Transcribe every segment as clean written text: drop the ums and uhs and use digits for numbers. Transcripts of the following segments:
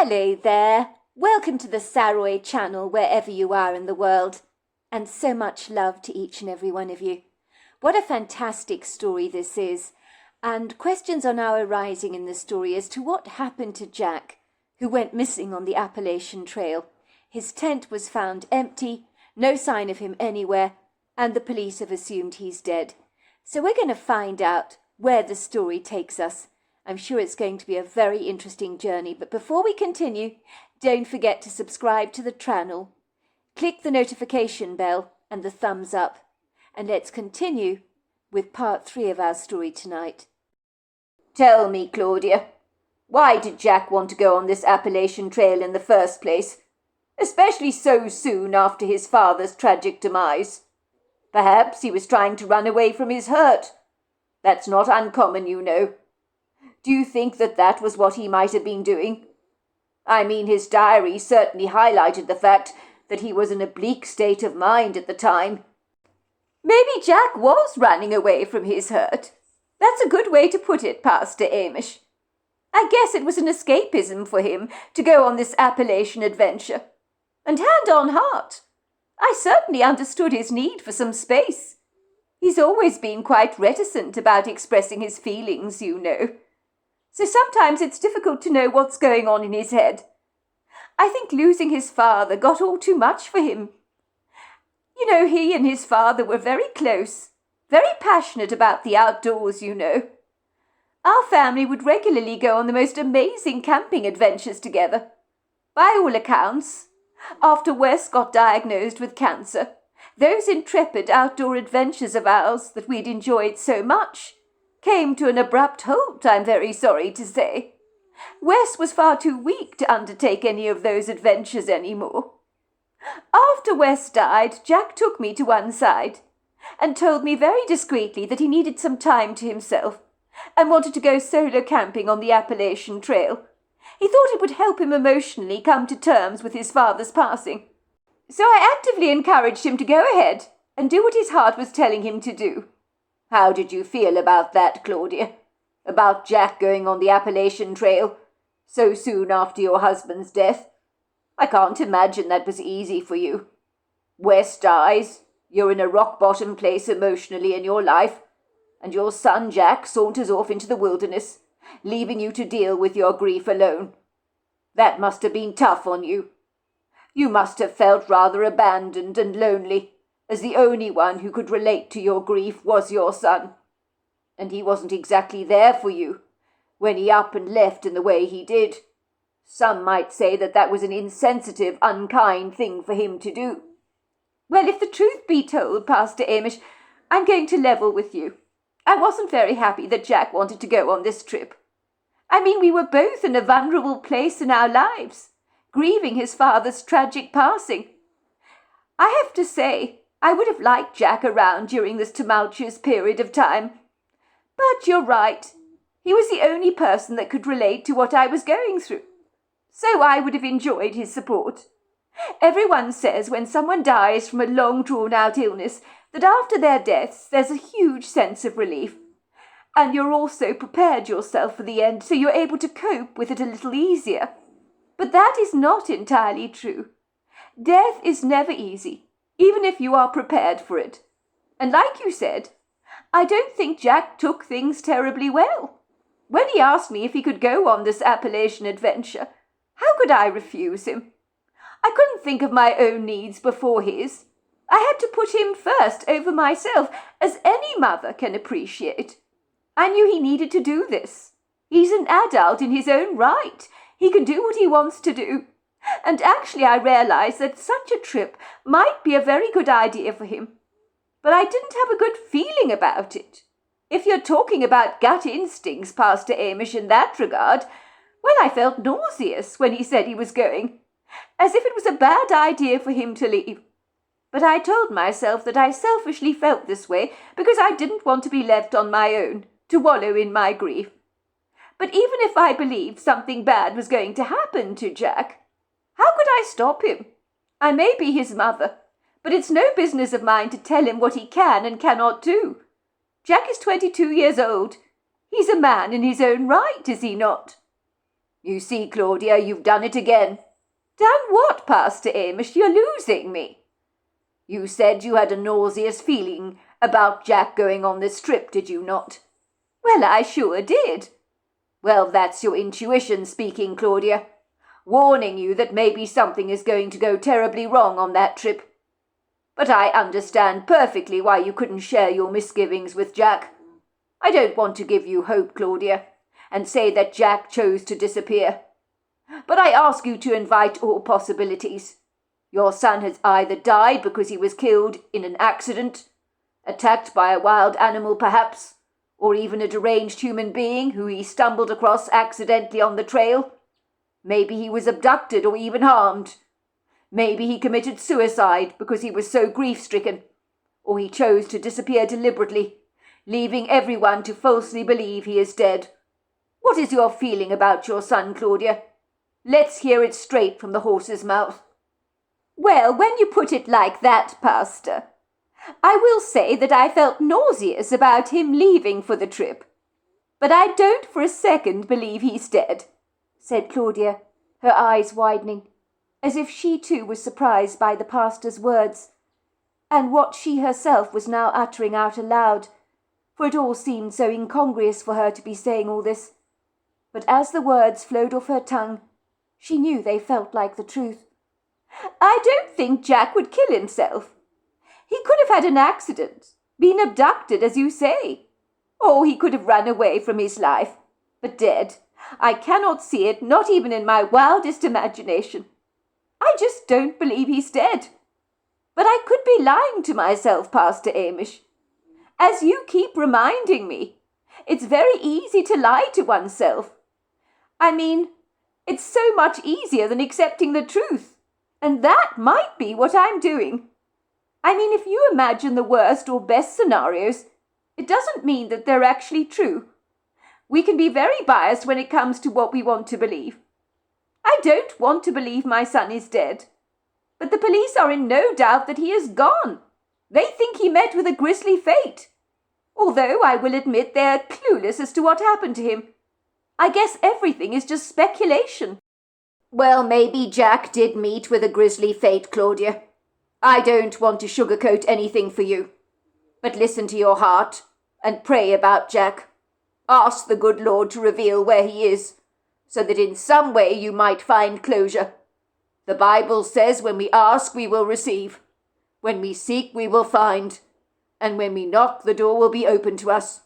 Hello there. Welcome to the Saroy channel wherever you are in the world. And so much love to each and every one of you. What a fantastic story this is. And questions are now arising in the story as to what happened to Jack, who went missing on the Appalachian Trail. His tent was found empty, no sign of him anywhere, and the police have assumed he's dead. So we're going to find out where the story takes us. I'm sure it's going to be a very interesting journey, but before we continue, don't forget to subscribe to the channel, click the notification bell and the thumbs up, and let's continue with part 3 of our story tonight. Tell me, Claudia, why did Jack want to go on this Appalachian Trail in the first place, especially so soon after his father's tragic demise? Perhaps he was trying to run away from his hurt. That's not uncommon, you know. Do you think that was what he might have been doing? I mean, his diary certainly highlighted the fact that he was in a bleak state of mind at the time. Maybe Jack was running away from his hurt. That's a good way to put it, Pastor Amish. I guess it was an escapism for him to go on this Appalachian adventure. And hand on heart, I certainly understood his need for some space. He's always been quite reticent about expressing his feelings, you know. So sometimes it's difficult to know what's going on in his head. I think losing his father got all too much for him. You know, he and his father were very close, very passionate about the outdoors, you know. Our family would regularly go on the most amazing camping adventures together. By all accounts, after Wes got diagnosed with cancer, those intrepid outdoor adventures of ours that we'd enjoyed so much came to an abrupt halt, I'm very sorry to say. Wes was far too weak to undertake any of those adventures anymore. After Wes died, Jack took me to one side and told me very discreetly that he needed some time to himself and wanted to go solo camping on the Appalachian Trail. He thought it would help him emotionally come to terms with his father's passing. So I actively encouraged him to go ahead and do what his heart was telling him to do. How did you feel about that, Claudia? About Jack going on the Appalachian Trail so soon after your husband's death? I can't imagine that was easy for you. Wes dies, you're in a rock-bottom place emotionally in your life, and your son Jack saunters off into the wilderness, leaving you to deal with your grief alone. That must have been tough on you. You must have felt rather abandoned and lonely, as the only one who could relate to your grief was your son. And he wasn't exactly there for you when he up and left in the way he did. Some might say that was an insensitive, unkind thing for him to do. Well, if the truth be told, Pastor Amish, I'm going to level with you. I wasn't very happy that Jack wanted to go on this trip. I mean, we were both in a vulnerable place in our lives, grieving his father's tragic passing. I have to say, I would have liked Jack around during this tumultuous period of time. But you're right. He was the only person that could relate to what I was going through. So I would have enjoyed his support. Everyone says when someone dies from a long drawn-out illness that after their deaths there's a huge sense of relief. And you're also prepared yourself for the end so you're able to cope with it a little easier. But that is not entirely true. Death is never easy, even if you are prepared for it. And like you said, I don't think Jack took things terribly well. When he asked me if he could go on this Appalachian adventure, how could I refuse him? I couldn't think of my own needs before his. I had to put him first over myself, as any mother can appreciate. I knew he needed to do this. He's an adult in his own right. He can do what he wants to do. And actually I realized that such a trip might be a very good idea for him. But I didn't have a good feeling about it. If you're talking about gut instincts, Pastor Amish, in that regard, well, I felt nauseous when he said he was going, as if it was a bad idea for him to leave. But I told myself that I selfishly felt this way because I didn't want to be left on my own, to wallow in my grief. But even if I believed something bad was going to happen to Jack, how could I stop him? I may be his mother, but it's no business of mine to tell him what he can and cannot do. Jack is 22 years old. He's a man in his own right, is he not? You see, Claudia, you've done it again. Done what, Pastor Amish? You're losing me. You said you had a nauseous feeling about Jack going on this trip, did you not? Well, I sure did. Well, that's your intuition speaking, Claudia, warning you that maybe something is going to go terribly wrong on that trip. But I understand perfectly why you couldn't share your misgivings with Jack. I don't want to give you hope, Claudia, and say that Jack chose to disappear. But I ask you to invite all possibilities. Your son has either died because he was killed in an accident, attacked by a wild animal perhaps, or even a deranged human being who he stumbled across accidentally on the trail. Maybe he was abducted or even harmed. Maybe he committed suicide because he was so grief-stricken, or he chose to disappear deliberately, leaving everyone to falsely believe he is dead. What is your feeling about your son, Claudia? Let's hear it straight from the horse's mouth. Well, when you put it like that, Pastor, I will say that I felt nauseous about him leaving for the trip. But I don't for a second believe he's dead, said Claudia, her eyes widening, as if she too was surprised by the pastor's words, and what she herself was now uttering out aloud, for it all seemed so incongruous for her to be saying all this. But as the words flowed off her tongue, she knew they felt like the truth. I don't think Jack would kill himself. He could have had an accident, been abducted, as you say. Or he could have run away from his life. But dead, I cannot see it, not even in my wildest imagination. I just don't believe he's dead. But I could be lying to myself, Pastor Amish. As you keep reminding me, it's very easy to lie to oneself. I mean, it's so much easier than accepting the truth. And that might be what I'm doing. I mean, if you imagine the worst or best scenarios, it doesn't mean that they're actually true. We can be very biased when it comes to what we want to believe. I don't want to believe my son is dead. But the police are in no doubt that he is gone. They think he met with a grisly fate. Although I will admit they're clueless as to what happened to him. I guess everything is just speculation. Well, maybe Jack did meet with a grisly fate, Claudia. I don't want to sugarcoat anything for you. But listen to your heart and pray about Jack. Ask the good Lord to reveal where he is, so that in some way you might find closure. The Bible says when we ask, we will receive. When we seek, we will find. And when we knock, the door will be open to us.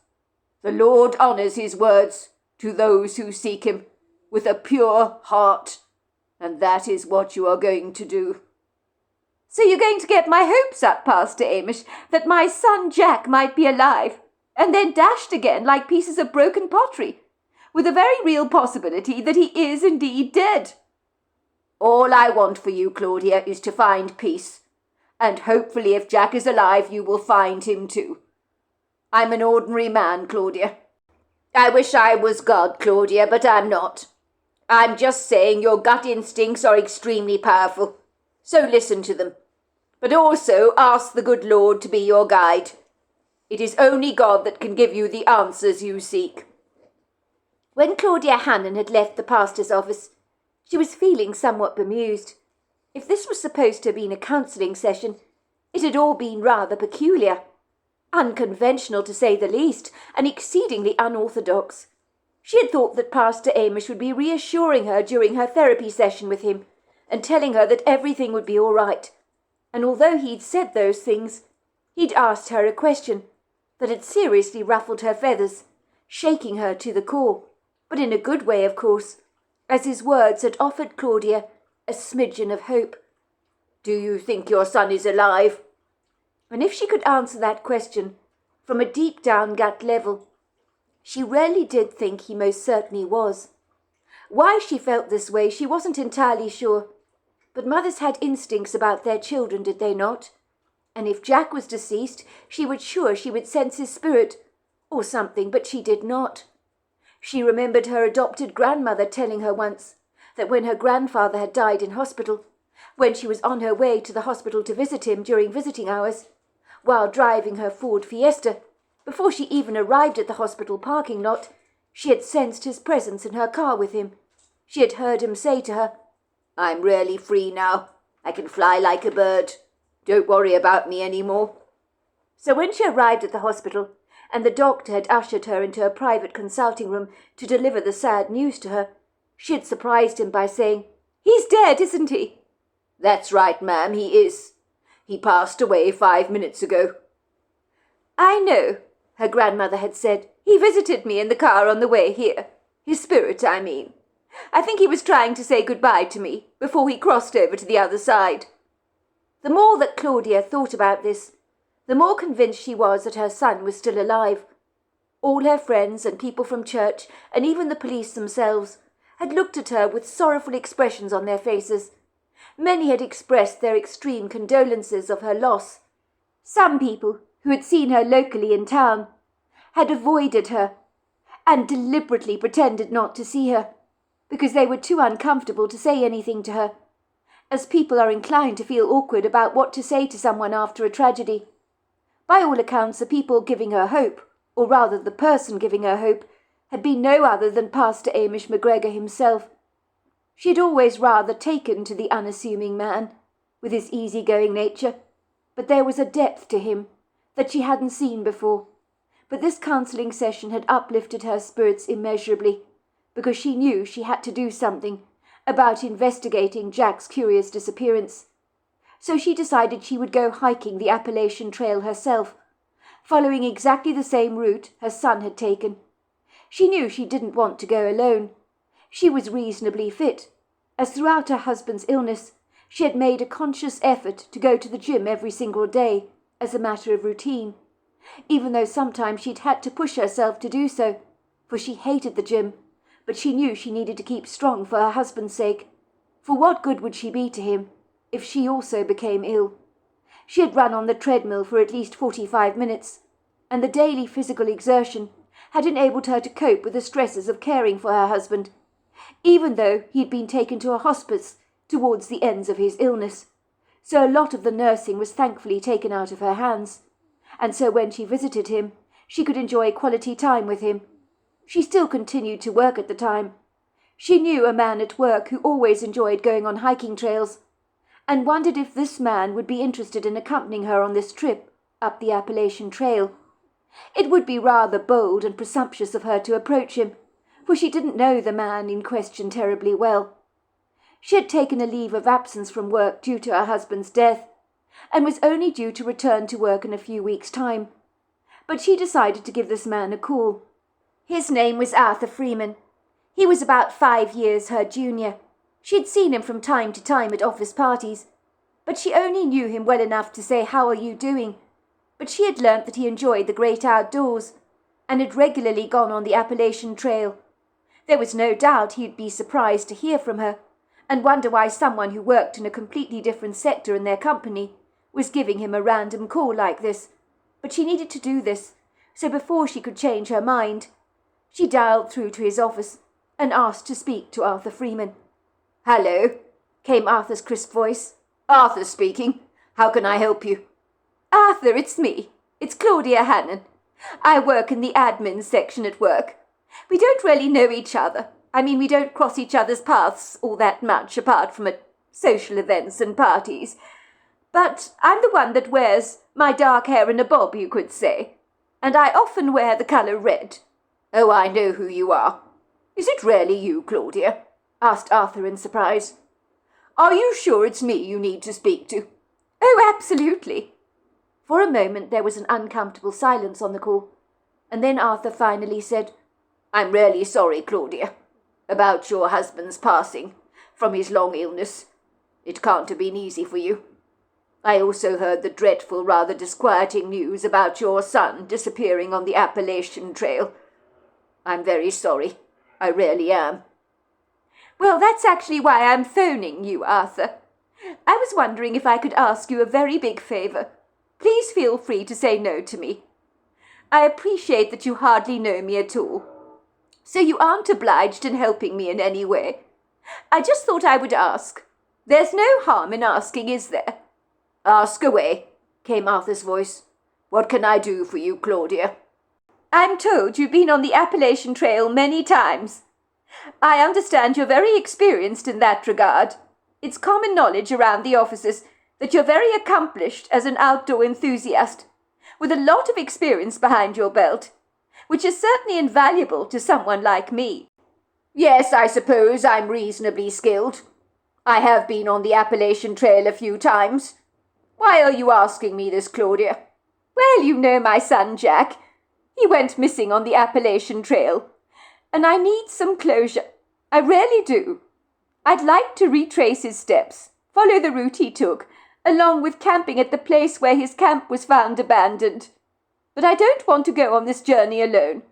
The Lord honours his words to those who seek him with a pure heart. And that is what you are going to do. So you're going to get my hopes up, Pastor Amish, that my son Jack might be alive, and then dashed again like pieces of broken pottery, with a very real possibility that he is indeed dead. All I want for you, Claudia, is to find peace, and hopefully if Jack is alive, you will find him too. I'm an ordinary man, Claudia. I wish I was God, Claudia, but I'm not. I'm just saying your gut instincts are extremely powerful, so listen to them. But also ask the good Lord to be your guide. It is only God that can give you the answers you seek. When Claudia Hannon had left the pastor's office, she was feeling somewhat bemused. If this was supposed to have been a counselling session, it had all been rather peculiar, unconventional to say the least, and exceedingly unorthodox. She had thought that Pastor Amish would be reassuring her during her therapy session with him, and telling her that everything would be all right. And although he'd said those things, he'd asked her a question that had seriously ruffled her feathers, shaking her to the core, but in a good way, of course, as his words had offered Claudia a smidgen of hope. Do you think your son is alive? And if she could answer that question from a deep-down gut level, she really did think he most certainly was. Why she felt this way she wasn't entirely sure, but mothers had instincts about their children, did they not? And if Jack was deceased, she was sure she would sense his spirit, or something, but she did not. She remembered her adopted grandmother telling her once that when her grandfather had died in hospital, when she was on her way to the hospital to visit him during visiting hours, while driving her Ford Fiesta, before she even arrived at the hospital parking lot, she had sensed his presence in her car with him, She had heard him say to her, "I'm really free now. I can fly like a bird. Don't worry about me any more." So when she arrived at the hospital, and the doctor had ushered her into a private consulting room to deliver the sad news to her, she had surprised him by saying, "He's dead, isn't he?" "That's right, ma'am, he is. He passed away 5 minutes ago." "I know," her grandmother had said. "He visited me in the car on the way here. His spirit, I mean. I think he was trying to say goodbye to me before he crossed over to the other side." The more that Claudia thought about this, the more convinced she was that her son was still alive. All her friends and people from church, and even the police themselves, had looked at her with sorrowful expressions on their faces. Many had expressed their extreme condolences of her loss. Some people, who had seen her locally in town, had avoided her and deliberately pretended not to see her, because they were too uncomfortable to say anything to her, as people are inclined to feel awkward about what to say to someone after a tragedy. By all accounts, the people giving her hope, or rather the person giving her hope, had been no other than Pastor Amish McGregor himself. She had always rather taken to the unassuming man, with his easy-going nature, but there was a depth to him that she hadn't seen before. But this counselling session had uplifted her spirits immeasurably, because she knew she had to do something about investigating Jack's curious disappearance. So she decided she would go hiking the Appalachian Trail herself, following exactly the same route her son had taken. She knew she didn't want to go alone. She was reasonably fit, as throughout her husband's illness she had made a conscious effort to go to the gym every single day, as a matter of routine, even though sometimes she'd had to push herself to do so, for she hated the gym, but she knew she needed to keep strong for her husband's sake. For what good would she be to him if she also became ill? She had run on the treadmill for at least 45 minutes, and the daily physical exertion had enabled her to cope with the stresses of caring for her husband, even though he had been taken to a hospice towards the ends of his illness. So a lot of the nursing was thankfully taken out of her hands, and so when she visited him, she could enjoy quality time with him. She still continued to work at the time. She knew a man at work who always enjoyed going on hiking trails, and wondered if this man would be interested in accompanying her on this trip up the Appalachian Trail. It would be rather bold and presumptuous of her to approach him, for she didn't know the man in question terribly well. She had taken a leave of absence from work due to her husband's death, and was only due to return to work in a few weeks' time. But she decided to give this man a call. His name was Arthur Freeman. He was about 5 years her junior. She had seen him from time to time at office parties, but she only knew him well enough to say, "How are you doing?" But she had learnt that he enjoyed the great outdoors, and had regularly gone on the Appalachian Trail. There was no doubt he would be surprised to hear from her, and wonder why someone who worked in a completely different sector in their company was giving him a random call like this. But she needed to do this, so before she could change her mind, she dialed through to his office and asked to speak to Arthur Freeman. "Hello," came Arthur's crisp voice. "Arthur speaking. How can I help you?" "Arthur, it's me. It's Claudia Hannon. I work in the admin section at work. We don't really know each other. I mean, we don't cross each other's paths all that much, apart from at social events and parties. But I'm the one that wears my dark hair in a bob, you could say. And I often wear the colour red." "Oh, I know who you are. Is it really you, Claudia?" asked Arthur in surprise. "Are you sure it's me you need to speak to?" "Oh, absolutely." For a moment there was an uncomfortable silence on the call, and then Arthur finally said, "I'm really sorry, Claudia, about your husband's passing from his long illness. It can't have been easy for you. I also heard the dreadful, rather disquieting news about your son disappearing on the Appalachian Trail. I'm very sorry. I really am." "Well, that's actually why I'm phoning you, Arthur. I was wondering if I could ask you a very big favour. Please feel free to say no to me. I appreciate that you hardly know me at all, so you aren't obliged in helping me in any way. I just thought I would ask. There's no harm in asking, is there?" "Ask away," came Arthur's voice. "What can I do for you, Claudia?" "I'm told you've been on the Appalachian Trail many times. I understand you're very experienced in that regard. It's common knowledge around the offices that you're very accomplished as an outdoor enthusiast, with a lot of experience behind your belt, which is certainly invaluable to someone like me. Yes, I suppose I'm reasonably skilled. I have been on the Appalachian Trail a few times. Why are you asking me this, Claudia? Well, you know my son, Jack. He went missing on the Appalachian Trail, and I need some closure. I really do. I'd like to retrace his steps, follow the route he took, along with camping at the place where his camp was found abandoned. But I don't want to go on this journey alone,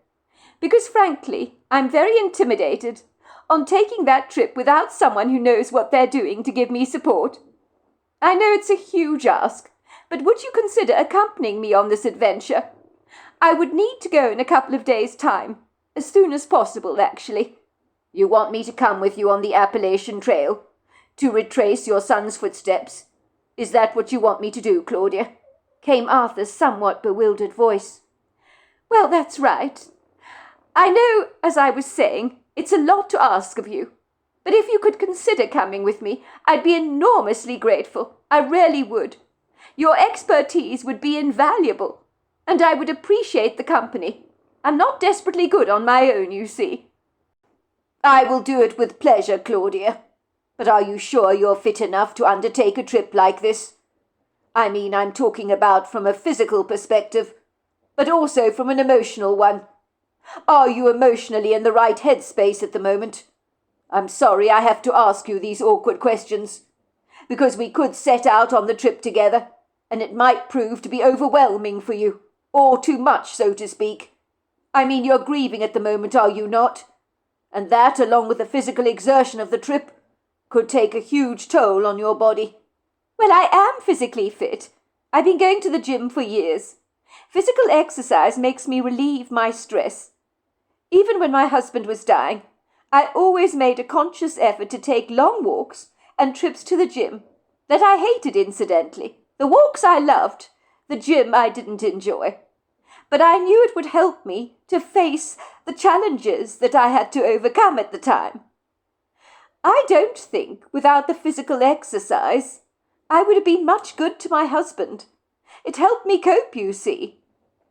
because frankly, I'm very intimidated on taking that trip without someone who knows what they're doing to give me support. I know it's a huge ask, but would you consider accompanying me on this adventure? I would need to go in a couple of days' time, as soon as possible, actually. You want me to come with you on the Appalachian Trail, to retrace your son's footsteps? Is that what you want me to do, Claudia? Came Arthur's somewhat bewildered voice. Well, that's right. I know, as I was saying, it's a lot to ask of you. But if you could consider coming with me, I'd be enormously grateful. I really would. Your expertise would be invaluable, and I would appreciate the company. I'm not desperately good on my own, you see. I will do it with pleasure, Claudia. But are you sure you're fit enough to undertake a trip like this? I mean, I'm talking about from a physical perspective, but also from an emotional one. Are you emotionally in the right headspace at the moment? I'm sorry I have to ask you these awkward questions, because we could set out on the trip together, and it might prove to be overwhelming for you, or too much, so to speak. I mean, you're grieving at the moment, are you not? And that, along with the physical exertion of the trip, could take a huge toll on your body. Well, I am physically fit. I've been going to the gym for years. Physical exercise makes me relieve my stress. Even when my husband was dying, I always made a conscious effort to take long walks and trips to the gym that I hated, incidentally. The walks I loved, the gym I didn't enjoy. But I knew it would help me to face the challenges that I had to overcome at the time. I don't think, without the physical exercise, I would have been much good to my husband. It helped me cope, you see.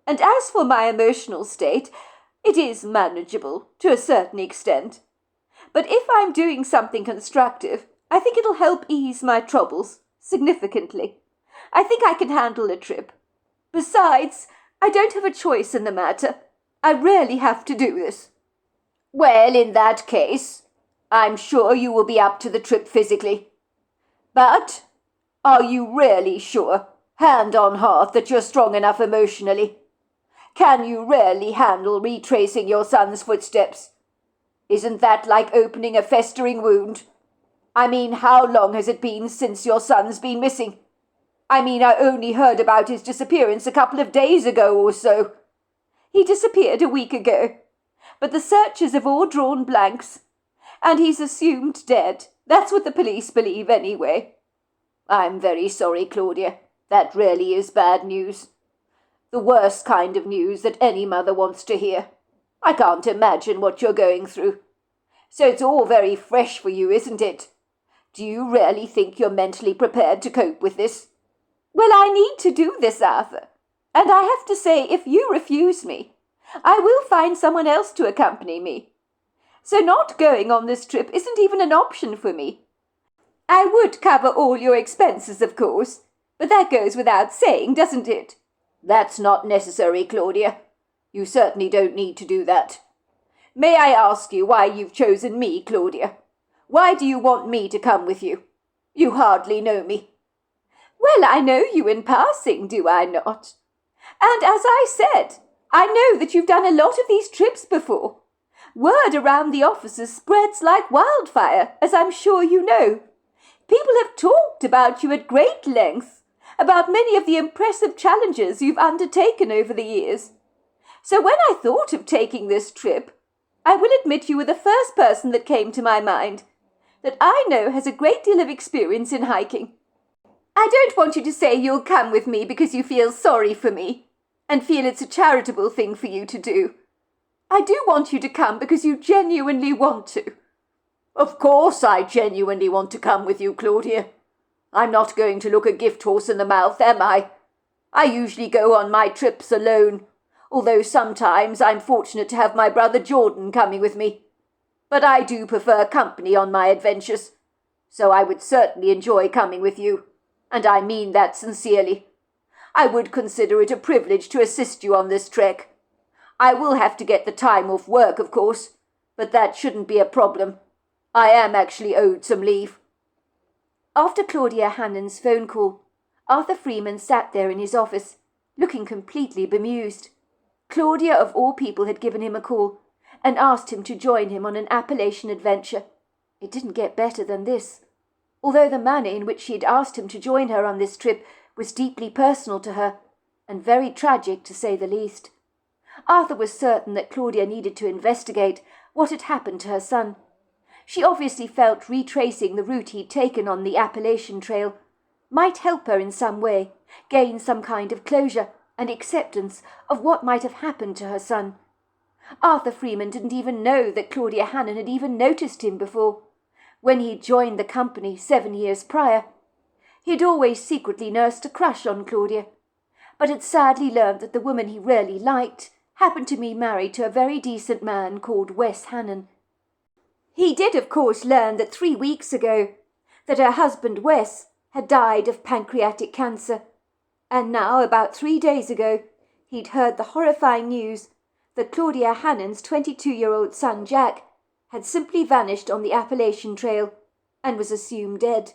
And as for my emotional state, it is manageable to a certain extent. But if I'm doing something constructive, I think it'll help ease my troubles significantly. I think I can handle a trip. Besides, I don't have a choice in the matter. I really have to do this. Well, in that case, I'm sure you will be up to the trip physically. But are you really sure, hand on heart, that you're strong enough emotionally? Can you really handle retracing your son's footsteps? Isn't that like opening a festering wound? I mean, how long has it been since your son's been missing? I mean, I only heard about his disappearance a couple of days ago or so. He disappeared a week ago, but the searchers have all drawn blanks, and he's assumed dead. That's what the police believe anyway. I'm very sorry, Claudia. That really is bad news. The worst kind of news that any mother wants to hear. I can't imagine what you're going through. So it's all very fresh for you, isn't it? Do you really think you're mentally prepared to cope with this? Well, I need to do this, Arthur. And I have to say, if you refuse me, I will find someone else to accompany me. So not going on this trip isn't even an option for me. I would cover all your expenses, of course, but that goes without saying, doesn't it? That's not necessary, Claudia. You certainly don't need to do that. May I ask you why you've chosen me, Claudia? Why do you want me to come with you? You hardly know me. Well, I know you in passing, do I not? And as I said, I know that you've done a lot of these trips before. Word around the offices spreads like wildfire, as I'm sure you know. People have talked about you at great length, about many of the impressive challenges you've undertaken over the years. So when I thought of taking this trip, I will admit you were the first person that came to my mind, that I know has a great deal of experience in hiking. I don't want you to say you'll come with me because you feel sorry for me, and feel it's a charitable thing for you to do. I do want you to come because you genuinely want to." "Of course I genuinely want to come with you, Claudia. I'm not going to look a gift horse in the mouth, am I? I usually go on my trips alone, although sometimes I'm fortunate to have my brother Jordan coming with me. But I do prefer company on my adventures, so I would certainly enjoy coming with you, and I mean that sincerely. I would consider it a privilege to assist you on this trek. I will have to get the time off work, of course, but that shouldn't be a problem. I am actually owed some leave." After Claudia Hannon's phone call, Arthur Freeman sat there in his office, looking completely bemused. Claudia, of all people, had given him a call and asked him to join him on an Appalachian adventure. It didn't get better than this. Although the manner in which she had asked him to join her on this trip was deeply personal to her, and very tragic to say the least. Arthur was certain that Claudia needed to investigate what had happened to her son. She obviously felt retracing the route he'd taken on the Appalachian Trail might help her in some way, gain some kind of closure and acceptance of what might have happened to her son. Arthur Freeman didn't even know that Claudia Hannon had even noticed him before. When he'd joined the company 7 years prior, he'd always secretly nursed a crush on Claudia, but had sadly learned that the woman he really liked happened to be married to a very decent man called Wes Hannon. He did, of course, learn that 3 weeks ago that her husband Wes had died of pancreatic cancer, and now, about 3 days ago, he'd heard the horrifying news that Claudia Hannon's 22-year-old son Jack had simply vanished on the Appalachian Trail and was assumed dead.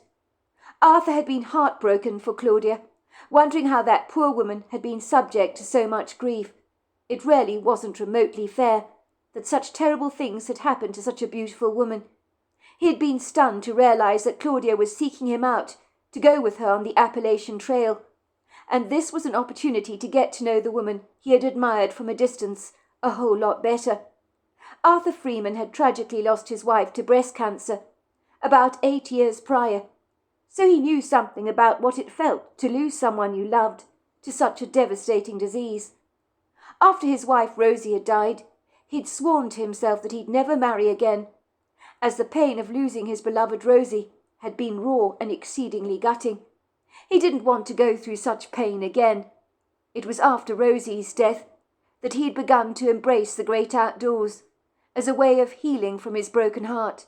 Arthur had been heartbroken for Claudia, wondering how that poor woman had been subject to so much grief. It really wasn't remotely fair that such terrible things had happened to such a beautiful woman. He had been stunned to realize that Claudia was seeking him out to go with her on the Appalachian Trail, and this was an opportunity to get to know the woman he had admired from a distance a whole lot better. Arthur Freeman had tragically lost his wife to breast cancer about 8 years prior, so he knew something about what it felt to lose someone you loved to such a devastating disease. After his wife Rosie had died, he'd sworn to himself that he'd never marry again, as the pain of losing his beloved Rosie had been raw and exceedingly gutting. He didn't want to go through such pain again. It was after Rosie's death that he had begun to embrace the great outdoors as a way of healing from his broken heart.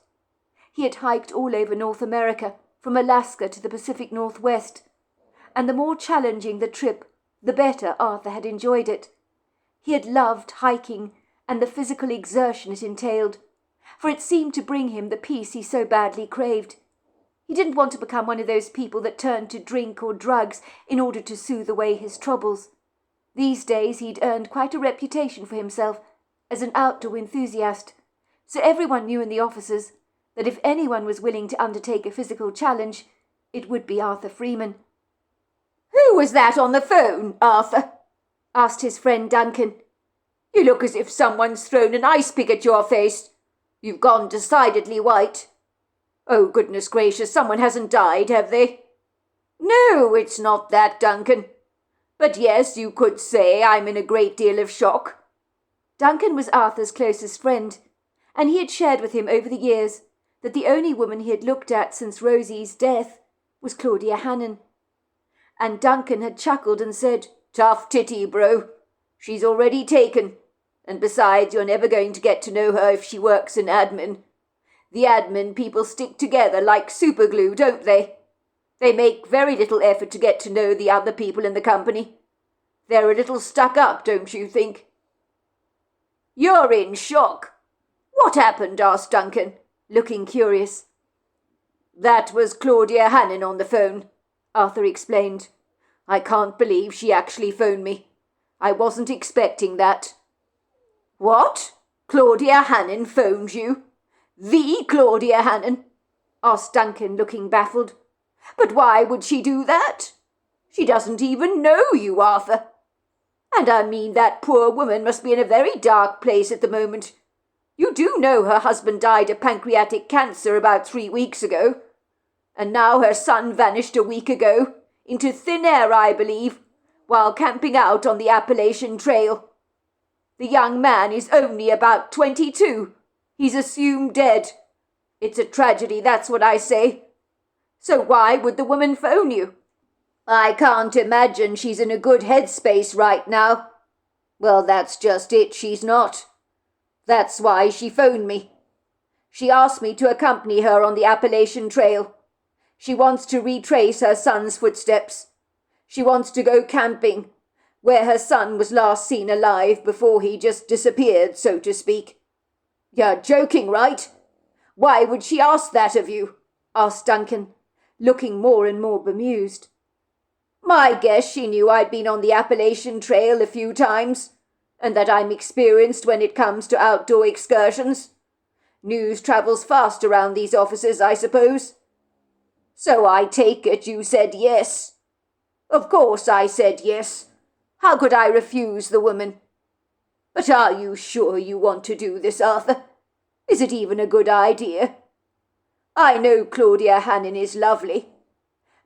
He had hiked all over North America, from Alaska to the Pacific Northwest, and the more challenging the trip, the better Arthur had enjoyed it. He had loved hiking and the physical exertion it entailed, for it seemed to bring him the peace he so badly craved. He didn't want to become one of those people that turned to drink or drugs in order to soothe away his troubles. These days he'd earned quite a reputation for himself as an outdoor enthusiast, so everyone knew in the offices that if anyone was willing to undertake a physical challenge, it would be Arthur Freeman. "Who was that on the phone, Arthur?" asked his friend Duncan. "You look as if someone's thrown an ice pick at your face. You've gone decidedly white. Oh, goodness gracious, someone hasn't died, have they?" "No, it's not that, Duncan. But yes, you could say I'm in a great deal of shock." Duncan was Arthur's closest friend, and he had shared with him over the years that the only woman he had looked at since Rosie's death was Claudia Hannon. And Duncan had chuckled and said, "Tough titty, bro. She's already taken, and besides, you're never going to get to know her if she works in admin. The admin people stick together like superglue, don't they? They make very little effort to get to know the other people in the company. They're a little stuck up, don't you think?" "You're in shock. What happened?" asked Duncan, looking curious. "That was Claudia Hannon on the phone," Arthur explained. "I can't believe she actually phoned me. I wasn't expecting that." "What? Claudia Hannon phoned you? The Claudia Hannon?" asked Duncan, looking baffled. "But why would she do that? She doesn't even know you, Arthur. And I mean, that poor woman must be in a very dark place at the moment. You do know her husband died of pancreatic cancer about 3 weeks ago. And now her son vanished a week ago, into thin air, I believe, while camping out on the Appalachian Trail. The young man is only about 22. He's assumed dead. It's a tragedy, that's what I say. So why would the woman phone you? I can't imagine she's in a good headspace right now. Well, that's just it, she's not. That's why she phoned me. She asked me to accompany her on the Appalachian Trail. She wants to retrace her son's footsteps. She wants to go camping, where her son was last seen alive before he just disappeared, so to speak. You're joking, right? Why would she ask that of you? Asked Duncan, looking more and more bemused. My guess she knew I'd been on the Appalachian Trail a few times, and that I'm experienced when it comes to outdoor excursions. News travels fast around these offices, I suppose. So I take it you said yes. Of course I said yes. How could I refuse the woman? But are you sure you want to do this, Arthur? Is it even a good idea? I know Claudia Hannon is lovely,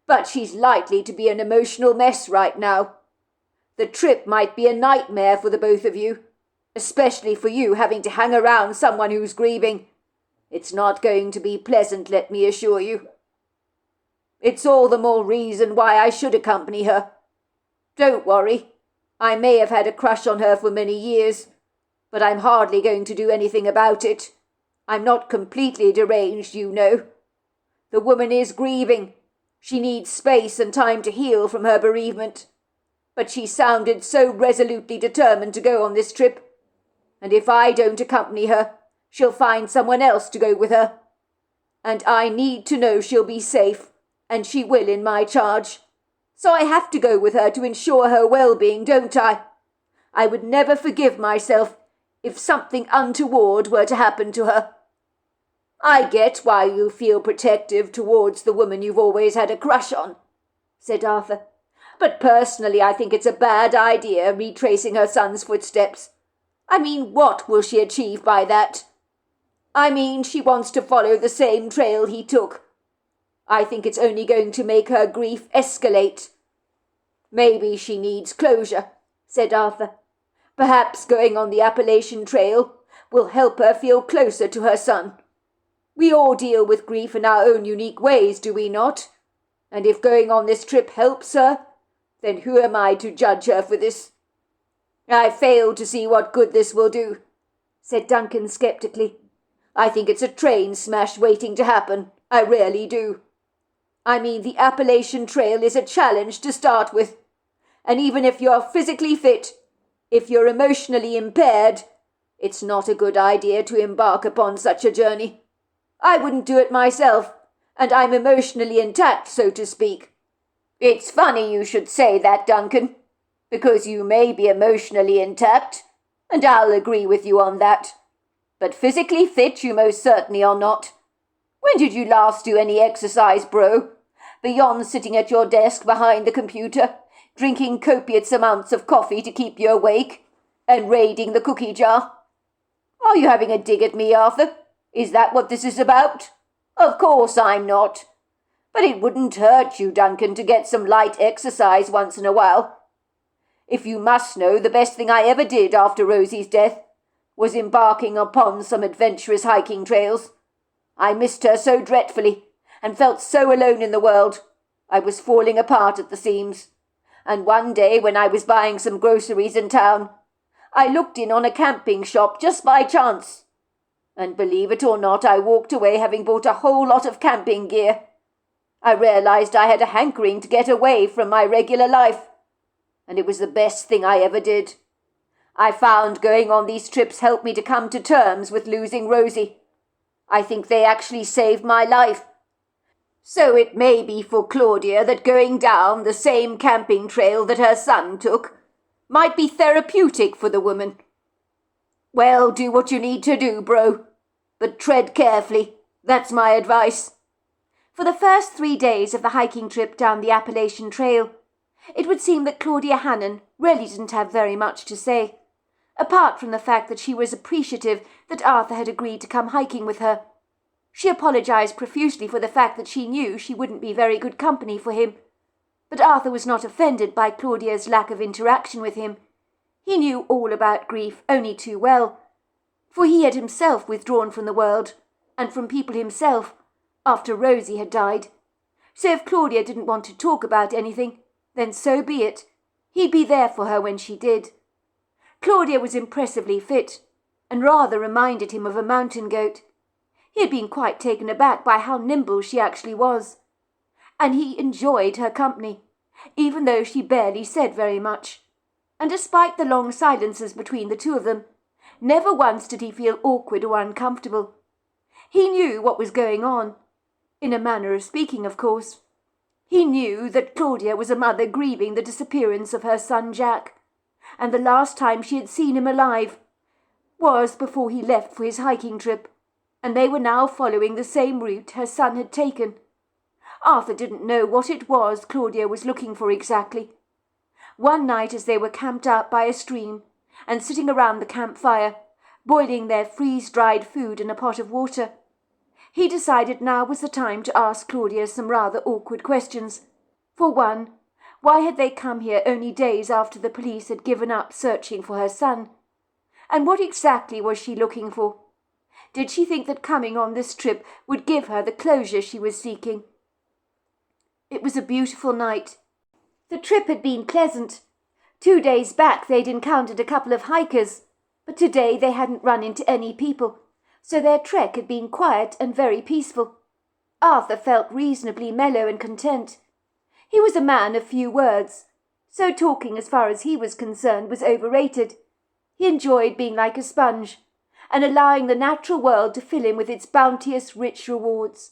but she's likely to be an emotional mess right now. The trip might be a nightmare for the both of you, especially for you having to hang around someone who's grieving. It's not going to be pleasant, let me assure you. It's all the more reason why I should accompany her. Don't worry. I may have had a crush on her for many years, but I'm hardly going to do anything about it. I'm not completely deranged, you know. The woman is grieving. She needs space and time to heal from her bereavement. But she sounded so resolutely determined to go on this trip. And if I don't accompany her, she'll find someone else to go with her. And I need to know she'll be safe, and she will in my charge. So I have to go with her to ensure her well-being, don't I? I would never forgive myself if something untoward were to happen to her. I get why you feel protective towards the woman you've always had a crush on, said Arthur. But personally I think it's a bad idea retracing her son's footsteps. I mean, what will she achieve by that? I mean, she wants to follow the same trail he took. I think it's only going to make her grief escalate. Maybe she needs closure, said Arthur. Perhaps going on the Appalachian Trail will help her feel closer to her son. We all deal with grief in our own unique ways, do we not? And if going on this trip helps her, then who am I to judge her for this? I fail to see what good this will do, said Duncan sceptically. I think it's a train smash waiting to happen. I really do. I mean, the Appalachian Trail is a challenge to start with. And even if you're physically fit, if you're emotionally impaired, it's not a good idea to embark upon such a journey. I wouldn't do it myself, and I'm emotionally intact, so to speak. It's funny you should say that, Duncan, because you may be emotionally intact, and I'll agree with you on that. But physically fit you most certainly are not. When did you last do any exercise, bro? Beyond sitting at your desk behind the computer, drinking copious amounts of coffee to keep you awake, and raiding the cookie jar. Are you having a dig at me, Arthur? Is that what this is about? Of course I'm not. But it wouldn't hurt you, Duncan, to get some light exercise once in a while. If you must know, the best thing I ever did after Rosie's death was embarking upon some adventurous hiking trails. I missed her so dreadfully, and felt so alone in the world. I was falling apart at the seams. And one day, when I was buying some groceries in town, I looked in on a camping shop just by chance. And believe it or not, I walked away having bought a whole lot of camping gear. I realized I had a hankering to get away from my regular life, and it was the best thing I ever did. I found going on these trips helped me to come to terms with losing Rosie. I think they actually saved my life. So it may be for Claudia that going down the same camping trail that her son took might be therapeutic for the woman. Well, do what you need to do, bro, but tread carefully. That's my advice. For the first 3 days of the hiking trip down the Appalachian Trail, it would seem that Claudia Hannon really didn't have very much to say, apart from the fact that she was appreciative that Arthur had agreed to come hiking with her. She apologized profusely for the fact that she knew she wouldn't be very good company for him, but Arthur was not offended by Claudia's lack of interaction with him. He knew all about grief only too well, for he had himself withdrawn from the world, and from people himself, after Rosie had died. So if Claudia didn't want to talk about anything, then so be it. He'd be there for her when she did. Claudia was impressively fit, and rather reminded him of a mountain goat. He had been quite taken aback by how nimble she actually was, and he enjoyed her company, even though she barely said very much. And despite the long silences between the two of them, never once did he feel awkward or uncomfortable. He knew what was going on, in a manner of speaking, of course. He knew that Claudia was a mother grieving the disappearance of her son Jack, and the last time she had seen him alive was before he left for his hiking trip, and they were now following the same route her son had taken. Arthur didn't know what it was Claudia was looking for exactly. One night as they were camped out by a stream and sitting around the campfire, boiling their freeze-dried food in a pot of water, he decided now was the time to ask Claudia some rather awkward questions. For one, why had they come here only days after the police had given up searching for her son? And what exactly was she looking for? Did she think that coming on this trip would give her the closure she was seeking? It was a beautiful night. The trip had been pleasant. 2 days back they'd encountered a couple of hikers, but today they hadn't run into any people, so their trek had been quiet and very peaceful. Arthur felt reasonably mellow and content. He was a man of few words, so talking as far as he was concerned was overrated. He enjoyed being like a sponge, and allowing the natural world to fill him with its bounteous, rich rewards.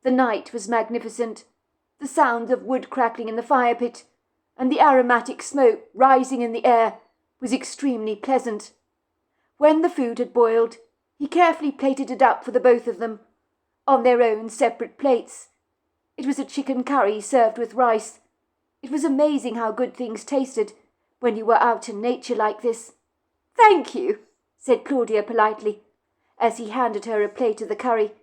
The night was magnificent. The sound of wood crackling in the fire pit, and the aromatic smoke rising in the air, was extremely pleasant. When the food had boiled, he carefully plated it up for the both of them, on their own separate plates. It was a chicken curry served with rice. It was amazing how good things tasted when you were out in nature like this. "Thank you," said Claudia politely, as he handed her a plate of the curry,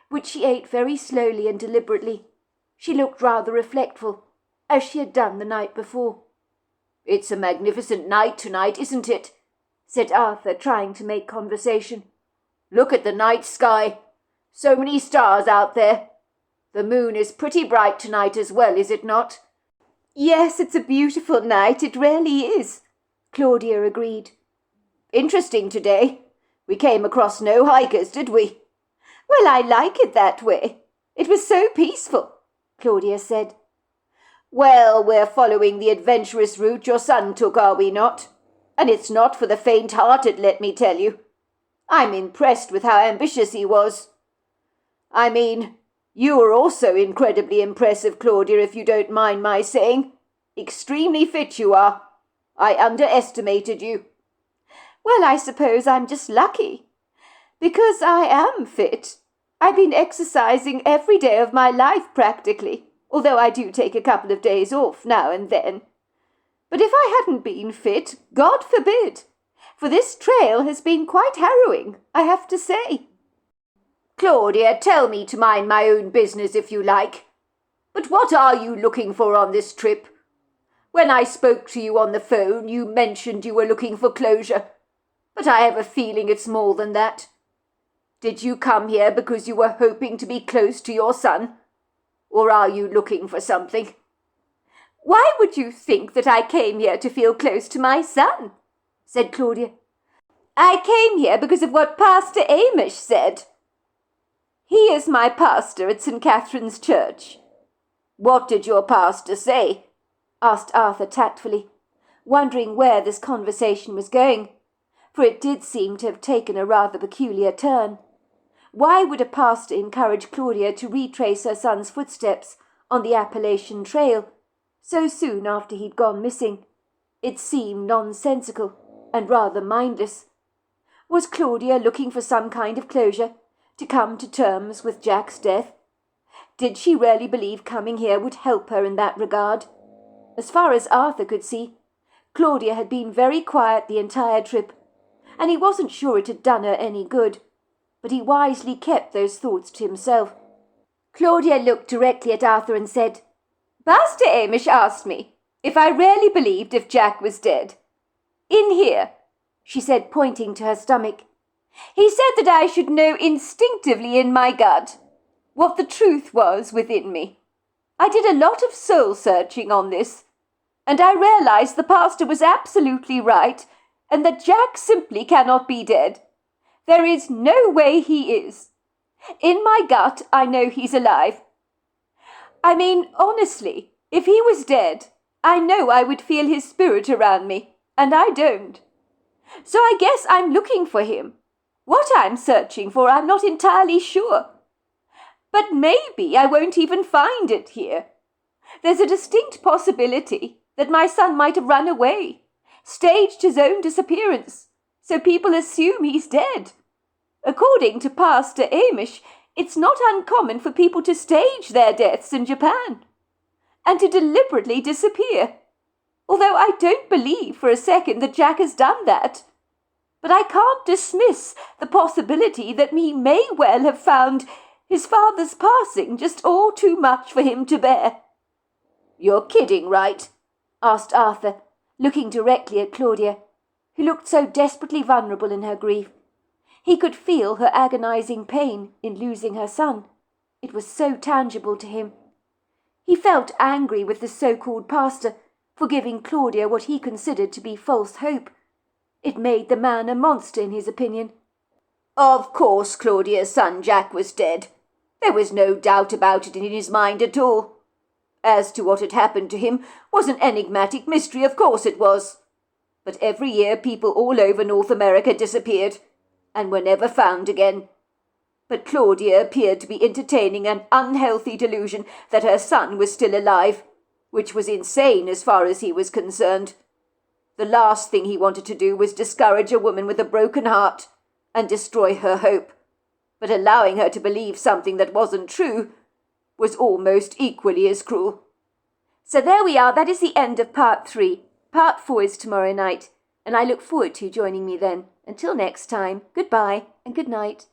which she ate very slowly and deliberately. She looked rather reflectful, as she had done the night before. "It's a magnificent night tonight, isn't it?" said Arthur, trying to make conversation. "Look at the night sky. So many stars out there. The moon is pretty bright tonight as well, is it not?" "Yes, it's a beautiful night, it really is," Claudia agreed. "Interesting today. We came across no hikers, did we?" "Well, I like it that way. It was so peaceful," Claudia said. "Well, we're following the adventurous route your son took, are we not? And it's not for the faint-hearted, let me tell you. I'm impressed with how ambitious he was. I mean, you are also incredibly impressive, Claudia, if you don't mind my saying. Extremely fit you are. I underestimated you." "Well, I suppose I'm just lucky. Because I am fit. I've been exercising every day of my life practically, although I do take a couple of days off now and then. But if I hadn't been fit, God forbid, for this trail has been quite harrowing, I have to say." "Claudia, tell me to mind my own business if you like. But what are you looking for on this trip? When I spoke to you on the phone, you mentioned you were looking for closure, but I have a feeling it's more than that. Did you come here because you were hoping to be close to your son? Or are you looking for something?" "Why would you think that I came here to feel close to my son?" said Claudia. "I came here because of what Pastor Amish said. He is my pastor at St. Catherine's Church." "What did your pastor say?" asked Arthur tactfully, wondering where this conversation was going, for it did seem to have taken a rather peculiar turn. Why would a pastor encourage Claudia to retrace her son's footsteps on the Appalachian Trail so soon after he'd gone missing? It seemed nonsensical and rather mindless. Was Claudia looking for some kind of closure, to come to terms with Jack's death? Did she really believe coming here would help her in that regard? As far as Arthur could see, Claudia had been very quiet the entire trip, and he wasn't sure it had done her any good, but he wisely kept those thoughts to himself. Claudia looked directly at Arthur and said, "Pastor Amish asked me if I really believed if Jack was dead. In here," she said, pointing to her stomach. "He said that I should know instinctively in my gut what the truth was within me. I did a lot of soul-searching on this, and I realized the pastor was absolutely right, and that Jack simply cannot be dead. There is no way he is. In my gut, I know he's alive. I mean, honestly, if he was dead, I know I would feel his spirit around me, and I don't. So I guess I'm looking for him. What I'm searching for, I'm not entirely sure. But maybe I won't even find it here. There's a distinct possibility that my son might have run away, staged his own disappearance, so people assume he's dead. According to Pastor Amish, it's not uncommon for people to stage their deaths in Japan, and to deliberately disappear. Although I don't believe for a second that Jack has done that. But I can't dismiss the possibility that he may well have found his father's passing just all too much for him to bear." "You're kidding, right?" asked Arthur, looking directly at Claudia, who looked so desperately vulnerable in her grief. He could feel her agonizing pain in losing her son. It was so tangible to him. He felt angry with the so-called pastor for giving Claudia what he considered to be false hope. It made the man a monster in his opinion. Of course Claudia's son Jack was dead. There was no doubt about it in his mind at all. As to what had happened to him was an enigmatic mystery, of course it was. But every year people all over North America disappeared, and were never found again. But Claudia appeared to be entertaining an unhealthy delusion that her son was still alive, which was insane as far as he was concerned. The last thing he wanted to do was discourage a woman with a broken heart and destroy her hope. But allowing her to believe something that wasn't true was almost equally as cruel. So there we are. That is the end of part 3. Part 4 is tomorrow night, and I look forward to you joining me then. Until next time, goodbye and good night.